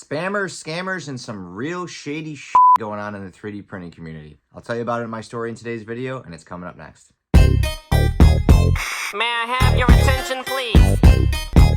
Spammers, scammers, and some real shady shit going on in the 3D printing community. I'll tell you about it in my story in today's video, and it's coming up next. May I have your attention, please?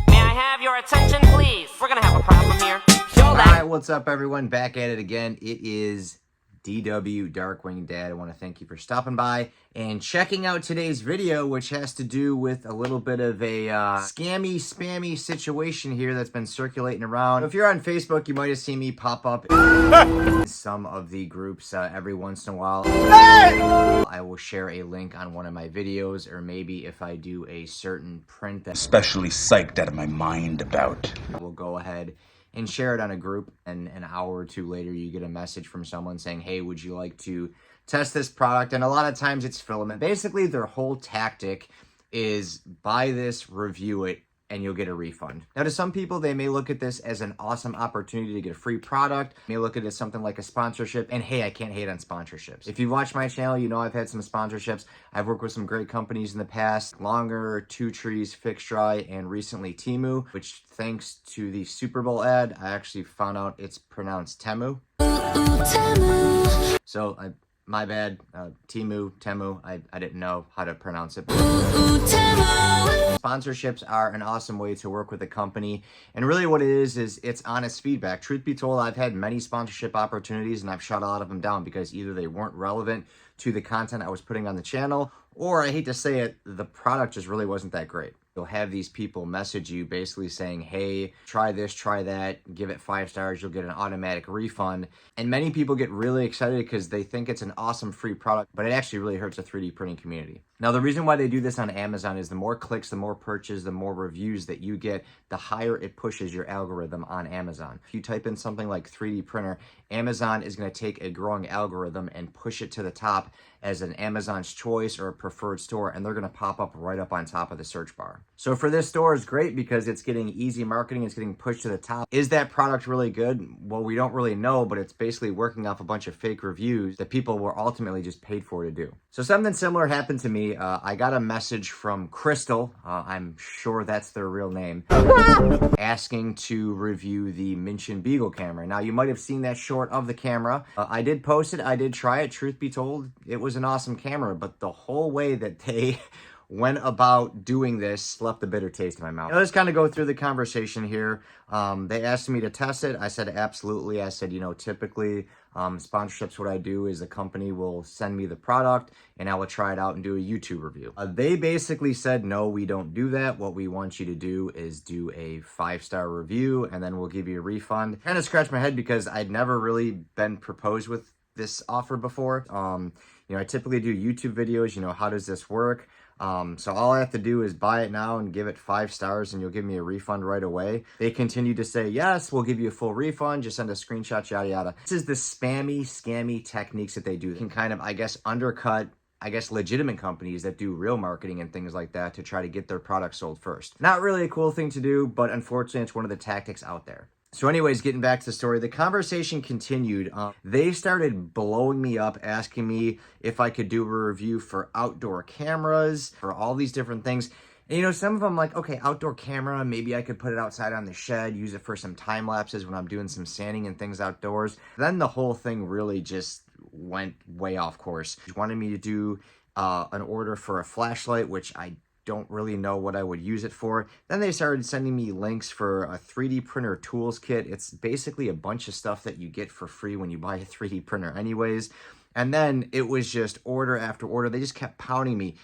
May I have your attention, please? We're gonna have a problem here. Alright, what's up everyone? Back at it again. It is DW Darkwing Dad. I want to thank you for stopping by and checking out today's video, which has to do with a little bit of a scammy, spammy situation here that's been circulating around. If you're on Facebook, you might have seen me pop up in some of the groups every once in a while. I will share a link on one of my videos, or maybe if I do a certain print that especially psyched out of my mind about, I will go ahead and share it on a group, and an hour or two later you get a message from someone saying, hey, would you like to test this product? And a lot of times it's filament. Basically their whole tactic is buy this, review it, and you'll get a refund. Now to some people, they may look at this as an awesome opportunity to get a free product, may look at it as something like a sponsorship, and hey, I can't hate on sponsorships. If you've watched my channel, you know I've had some sponsorships. I've worked with some great companies in the past, Longer, Two Trees, Fix Dry, and recently Temu, which thanks to the Super Bowl ad, I actually found out it's pronounced Temu. So my bad, Temu, I didn't know how to pronounce it. Sponsorships are an awesome way to work with a company, and really what it is it's honest feedback. Truth be told, I've had many sponsorship opportunities and I've shut a lot of them down because either they weren't relevant to the content I was putting on the channel, or I hate to say it, the product just really wasn't that great. You'll have these people message you basically saying, hey, try this, try that, give it 5 stars, you'll get an automatic refund. And many people get really excited because they think it's an awesome free product, but it actually really hurts the 3D printing community. Now, the reason why they do this on Amazon is the more clicks, the more purchases, the more reviews that you get, the higher it pushes your algorithm on Amazon. If you type in something like 3D printer, Amazon is going to take a growing algorithm and push it to the top as an Amazon's choice or a preferred store, and they're going to pop up right up on top of the search bar. So for this store, it's great because it's getting easy marketing, it's getting pushed to the top. Is that product really good? Well, we don't really know, but it's basically working off a bunch of fake reviews that people were ultimately just paid for to do. So something similar happened to me. I got a message from Crystal, I'm sure that's their real name, asking to review the Minchin Beagle camera. Now, you might have seen that short of the camera. I did post it, I did try it. Truth be told, it was an awesome camera, but the whole way that they went about doing this left a bitter taste in my mouth. Now, let's kind of go through the conversation here. They asked me to test it. I said, absolutely. I said, you know, typically sponsorships, what I do is a company will send me the product and I will try it out and do a YouTube review. They basically said, no, we don't do that. What we want you to do is do a 5-star review and then we'll give you a refund. Kind of scratched my head because I'd never really been proposed with this offer before. You know, I typically do YouTube videos, you know, how does this work? So all I have to do is buy it now and give it 5 stars and you'll give me a refund right away. They continue to say, yes, we'll give you a full refund. Just send a screenshot, yada, yada. This is the spammy, scammy techniques that they do. They can kind of, I guess, undercut, legitimate companies that do real marketing and things like that to try to get their product sold first. Not really a cool thing to do, but unfortunately, it's one of the tactics out there. So anyways, getting back to the story, the conversation continued. They started blowing me up, asking me if I could do a review for outdoor cameras, for all these different things. And, you know, some of them like, okay, outdoor camera, maybe I could put it outside on the shed, use it for some time lapses when I'm doing some sanding and things outdoors. Then the whole thing really just went way off course. She wanted me to do an order for a flashlight, which I don't really know what I would use it for. Then they started sending me links for a 3D printer tools kit. It's basically a bunch of stuff that you get for free when you buy a 3D printer anyways. And then it was just order after order. They just kept pounding me.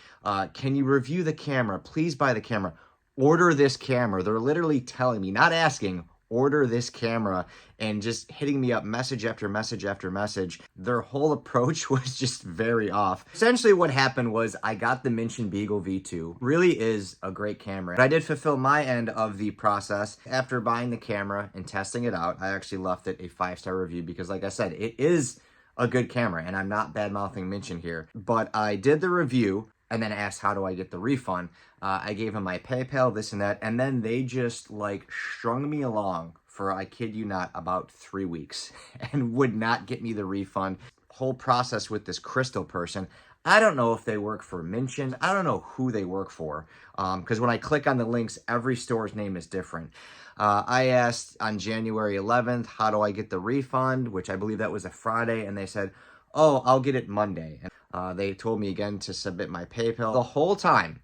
Can you review the camera? Please buy the camera. Order this camera. They're literally telling me, not asking, order this camera, and just hitting me up message after message after message. Their whole approach was just very off. Essentially what happened was I got the Minchin Beagle V2. Really is a great camera. But I did fulfill my end of the process. After buying the camera and testing it out, I actually left it a 5-star review because like I said, it is a good camera and I'm not bad-mouthing Minchin here. But I did the review and then asked, how do I get the refund? I gave them my PayPal, this and that, and then they just like strung me along for, I kid you not, about 3 weeks and would not get me the refund. Whole process with this Crystal person, I don't know if they work for Minchin. I don't know who they work for, because when I click on the links, every store's name is different. I asked on January 11th, how do I get the refund, which I believe that was a Friday, and they said, oh, I'll get it Monday. And they told me again to submit my PayPal. The whole time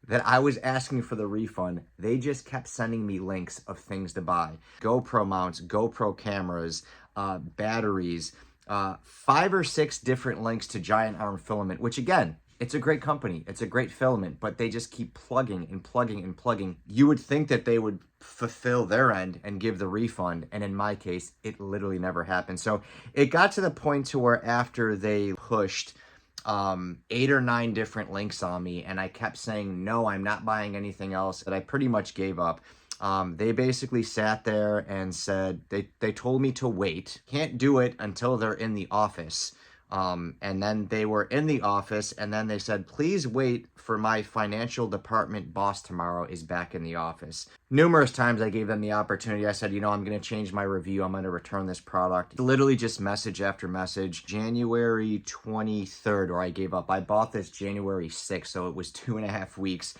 that I was asking for the refund, they just kept sending me links of things to buy. GoPro mounts, GoPro cameras, batteries, 5 or 6 different links to Giant Arm Filament, which again, it's a great company. It's a great filament, but they just keep plugging and plugging and plugging. You would think that they would fulfill their end and give the refund. And in my case, it literally never happened. So it got to the point to where after they pushed 8 or 9 different links on me, and I kept saying, no, I'm not buying anything else, that I pretty much gave up. They basically sat there and said, they told me to wait. Can't do it until they're in the office. And then they were in the office, and then they said, please wait for my financial department boss tomorrow is back in the office. Numerous times I gave them the opportunity. I said, you know, I'm going to change my review. I'm going to return this product. Literally just message after message. January 23rd, or I gave up. I bought this January 6th, so it was 2.5 weeks.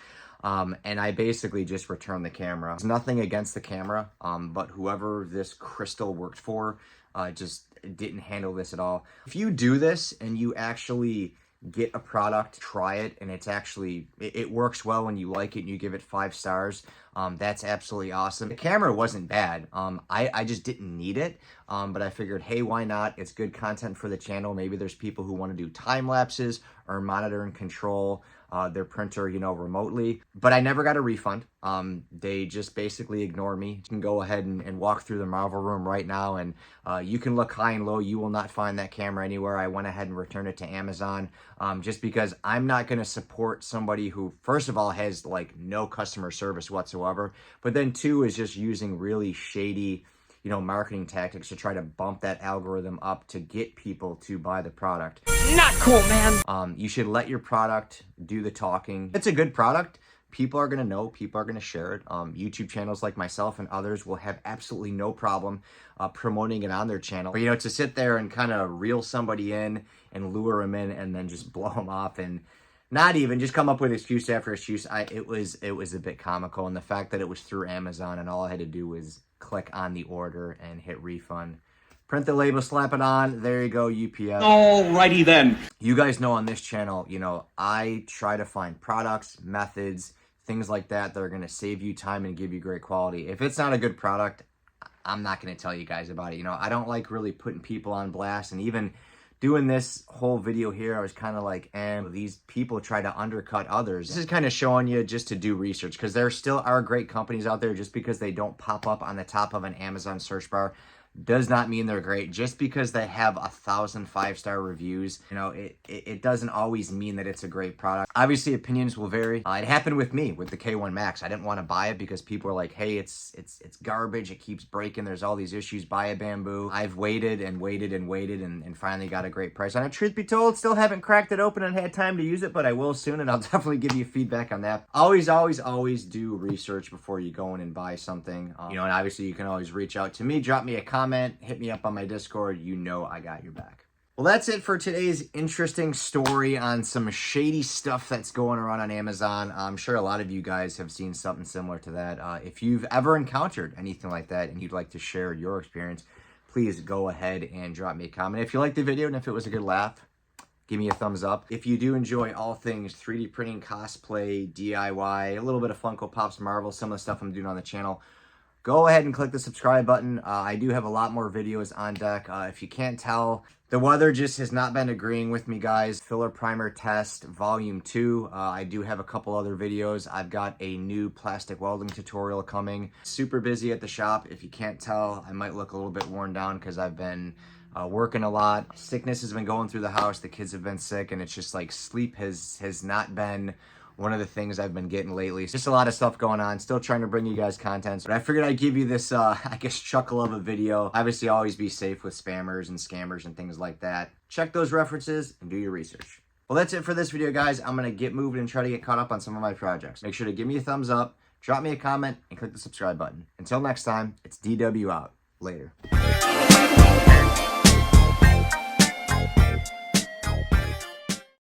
And I basically just returned the camera. It's nothing against the camera, but whoever this crystal worked for just didn't handle this at all. If you do this and you actually get a product, try it, and it's actually, it works well and you like it and you give it 5 stars, that's absolutely awesome. The camera wasn't bad. I just didn't need it, but I figured, hey, why not? It's good content for the channel. Maybe there's people who want to do time lapses or monitor and control their printer, you know, remotely. But I never got a refund. They just basically ignored me. You can go ahead and walk through the Marvel room right now, and you can look high and low. You will not find that camera anywhere. I went ahead and returned it to Amazon, just because I'm not going to support somebody who, first of all, has like no customer service whatsoever, but then 2 is just using really shady, you know, marketing tactics to try to bump that algorithm up to get people to buy the product. Not cool, man. You should let your product do the talking. It's a good product. People are going to know, people are going to share it. YouTube channels like myself and others will have absolutely no problem promoting it on their channel. But, you know, to sit there and kind of reel somebody in and lure them in and then just blow them off and not even just come up with excuse after excuse, it was a bit comical. And the fact that it was through Amazon and all I had to do was click on the order and hit refund. Print the label, slap it on. There you go, UPS. Alrighty then. You guys know on this channel, you know, I try to find products, methods, things like that are going to save you time and give you great quality. If it's not a good product, I'm not going to tell you guys about it. You know, I don't like really putting people on blast, and even doing this whole video here, I was kind of like, these people try to undercut others. This is kind of showing you just to do research, because there still are great companies out there. Just because they don't pop up on the top of an Amazon search bar does not mean they're great. Just because they have 1,000 5-star reviews, you know, it doesn't always mean that it's a great product. Obviously, opinions will vary. It happened with me with the K1 Max. I didn't want to buy it because people were like, hey, it's garbage. It keeps breaking. There's all these issues. Buy a Bamboo. I've waited and waited and waited and finally got a great price on it. Truth be told, still haven't cracked it open and had time to use it, but I will soon, and I'll definitely give you feedback on that. Always, always, always do research before you go in and buy something. You know, and obviously you can always reach out to me, drop me a comment, hit me up on my Discord. You know I got your back. Well, that's it for today's interesting story on some shady stuff that's going around on Amazon. I'm sure a lot of you guys have seen something similar to that. If you've ever encountered anything like that and you'd like to share your experience, please go ahead and drop me a comment. If you liked the video and if it was a good laugh, give me a thumbs up. If you do enjoy all things 3D printing, cosplay, DIY, a little bit of Funko Pops, Marvel, some of the stuff I'm doing on the channel, go ahead and click the subscribe button. I do have a lot more videos on deck. If you can't tell, the weather just has not been agreeing with me, guys. Filler Primer Test Volume 2. I do have a couple other videos. I've got a new plastic welding tutorial coming. Super busy at the shop. If you can't tell, I might look a little bit worn down because I've been working a lot. Sickness has been going through the house. The kids have been sick, and it's just like sleep has not been one of the things I've been getting lately. It's just a lot of stuff going on. Still trying to bring you guys content. But I figured I'd give you this, I guess, chuckle of a video. Obviously, always be safe with spammers and scammers and things like that. Check those references and do your research. Well, that's it for this video, guys. I'm going to get moving and try to get caught up on some of my projects. Make sure to give me a thumbs up, drop me a comment, and click the subscribe button. Until next time, it's DW out. Later.